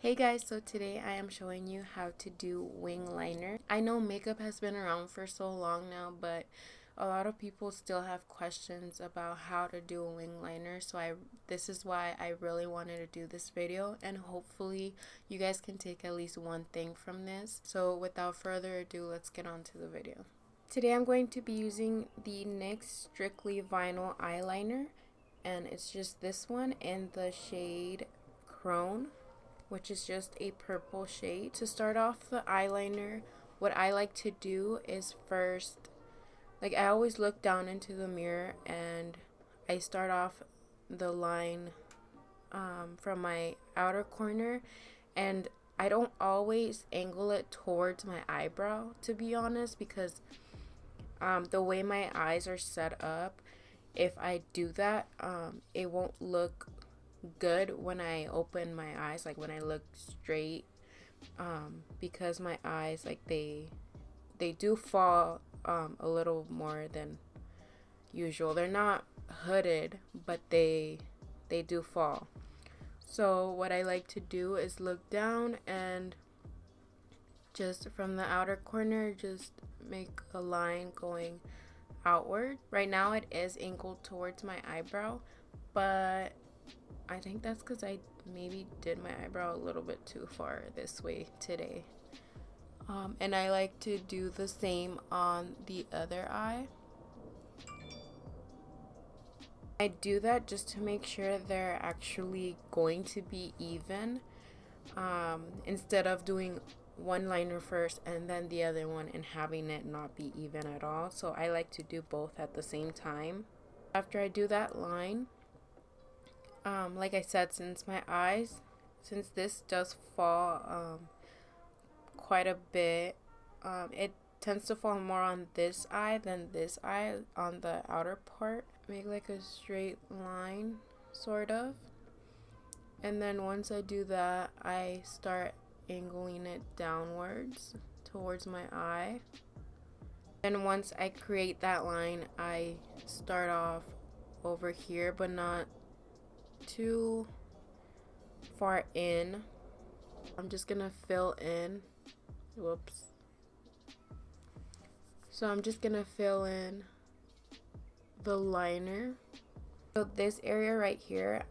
Hey guys, so today I am showing you how to do wing liner. I know makeup has been around for so long now, but a lot of people still have questions about how to do a wing liner. So this is why I really wanted to do this video, and hopefully you guys can take at least one thing from this. So without further ado, let's get on to the video. Today I'm going to be using the NYX Strictly Vinyl Eyeliner, and it's just this one in the shade Crone, which is just a purple shade. To start off the eyeliner, what I like to do is first, I always look down into the mirror and I start off the line from my outer corner, and I don't always angle it towards my eyebrow, to be honest, because the way my eyes are set up, if I do that, it won't look good when I open my eyes, like when I look straight, because my eyes, they do fall a little more than usual. They're not hooded, but they do fall. So what I like to do is look down and just from the outer corner just make a line going outward. Right now it is angled towards my eyebrow, but I think that's because I maybe did my eyebrow a little bit too far this way today. And I like to do the same on the other eye. I do that just to make sure they're actually going to be even, instead of doing one liner first and then the other one and having it not be even at all. So I like to do both at the same time. After I do that line, like I said, since this does fall quite a bit, it tends to fall more on this eye than this eye on the outer part. Make like a straight line, sort of. And then once I do that, I start angling it downwards towards my eye. And once I create that line, I start off over here, but not too far in. I'm just gonna fill in. Whoops. So I'm just gonna fill in the liner. So this area right here,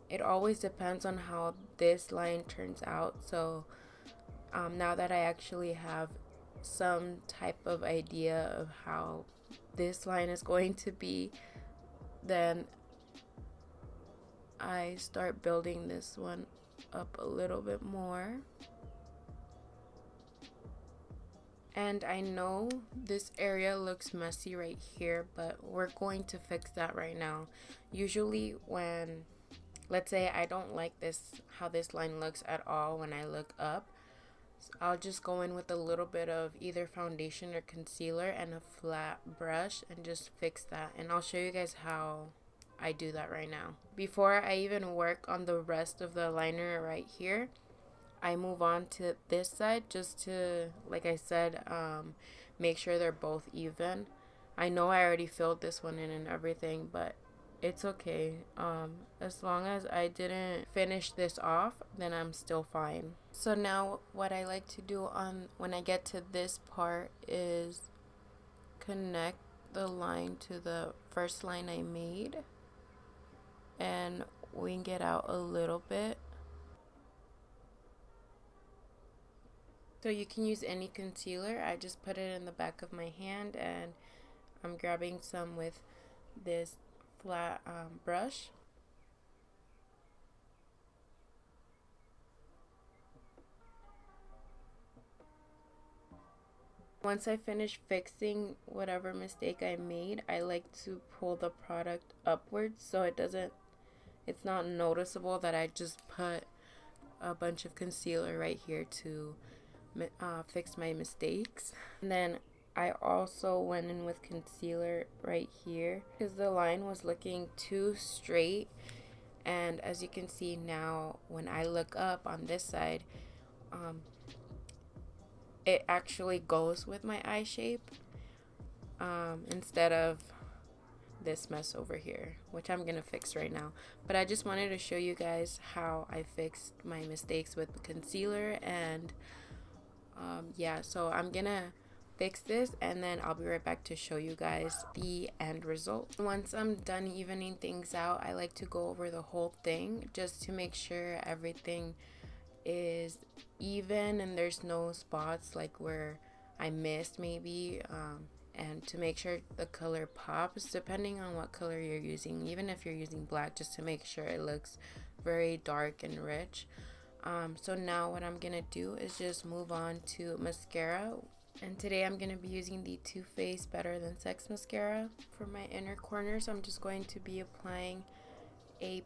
it always depends on how this line turns out. So now that I actually have some type of idea of how this line is going to be, then I start building this one up a little bit more. And I know this area looks messy right here, but we're going to fix that right now. Usually when, let's say I don't like how this line looks at all when I look up, so I'll just go in with a little bit of either foundation or concealer and a flat brush and just fix that. And I'll show you guys how I do that right now. Before I even work on the rest of the liner right here, I move on to this side just to, like I said, make sure they're both even. I know I already filled this one in and everything, but it's okay. As long as I didn't finish this off, then I'm still fine. So now what I like to do when I get to this part is connect the line to the first line I made and wing it out a little bit. So you can use any concealer. I just put it in the back of my hand and I'm grabbing some with this flat brush. Once I finish fixing whatever mistake I made, I like to pull the product upwards so it's not noticeable that I just put a bunch of concealer right here to fix my mistakes. And then I also went in with concealer right here because the line was looking too straight, and as you can see now when I look up on this side, it actually goes with my eye shape, instead of this mess over here, which I'm gonna fix right now. But I just wanted to show you guys how I fixed my mistakes with the concealer. And yeah, so I'm gonna fix this and then I'll be right back to show you guys the end result. Once I'm done evening things out, I like to go over the whole thing just to make sure everything is even and there's no spots like where I missed maybe, and to make sure the color pops depending on what color you're using, even if you're using black, just to make sure it looks very dark and rich. So now what I'm gonna do is just move on to mascara. And today I'm going to be using the Too Faced Better Than Sex mascara for my inner corners. I'm just going to be applying a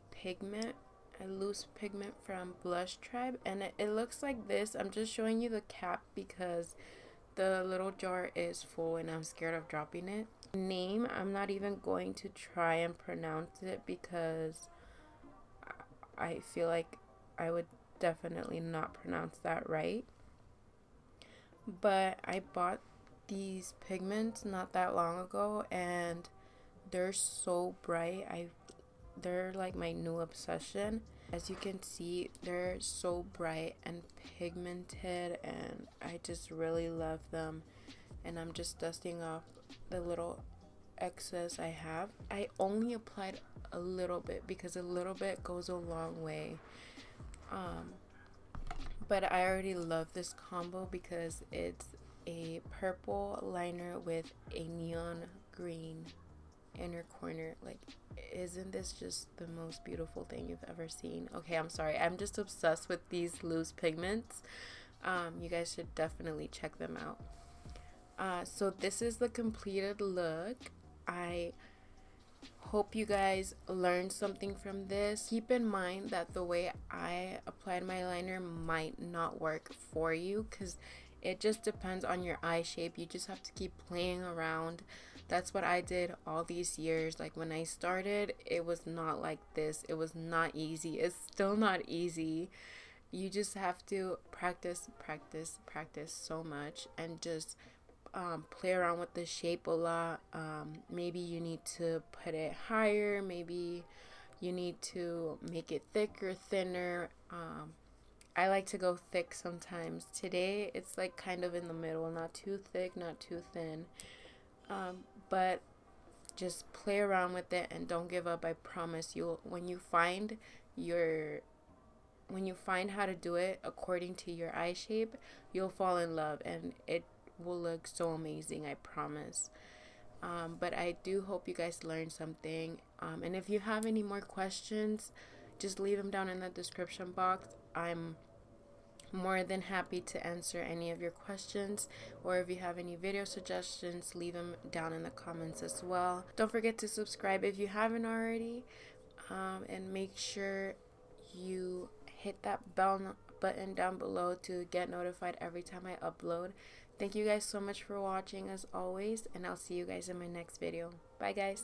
loose pigment from Blush Tribe. And it looks like this. I'm just showing you the cap because the little jar is full and I'm scared of dropping it. Name, I'm not even going to try and pronounce it because I feel like I would definitely not pronounce that right. But I bought these pigments not that long ago and they're so bright. They're like my new obsession. As you can see, they're so bright and pigmented and I just really love them. And I'm just dusting off the little excess I have. I only applied a little bit because a little bit goes a long way. But I already love this combo because it's a purple liner with a neon green inner corner. Like, isn't this just the most beautiful thing you've ever seen? Okay, I'm sorry. I'm just obsessed with these loose pigments. You guys should definitely check them out. So this is the completed look. I hope you guys learned something from this. Keep in mind that the way I applied my liner might not work for you because it just depends on your eye shape. You just have to keep playing around. That's what I did all these years. Like when I started, it was not like this. It was not easy. It's still not easy. You just have to practice so much and just play around with the shape a lot. Maybe you need to put it higher, maybe you need to make it thicker, thinner. I like to go thick sometimes. Today it's like kind of in the middle, not too thick, not too thin. But just play around with it and don't give up. I promise you, when you find how to do it according to your eye shape, you'll fall in love and it will look so amazing, I promise. But I do hope you guys learned something, and if you have any more questions, just leave them down in the description box. I'm more than happy to answer any of your questions, or if you have any video suggestions, leave them down in the comments as well. Don't forget to subscribe if you haven't already, and make sure you hit that bell button down below to get notified every time I upload. Thank you guys so much for watching as always, and I'll see you guys in my next video. Bye guys.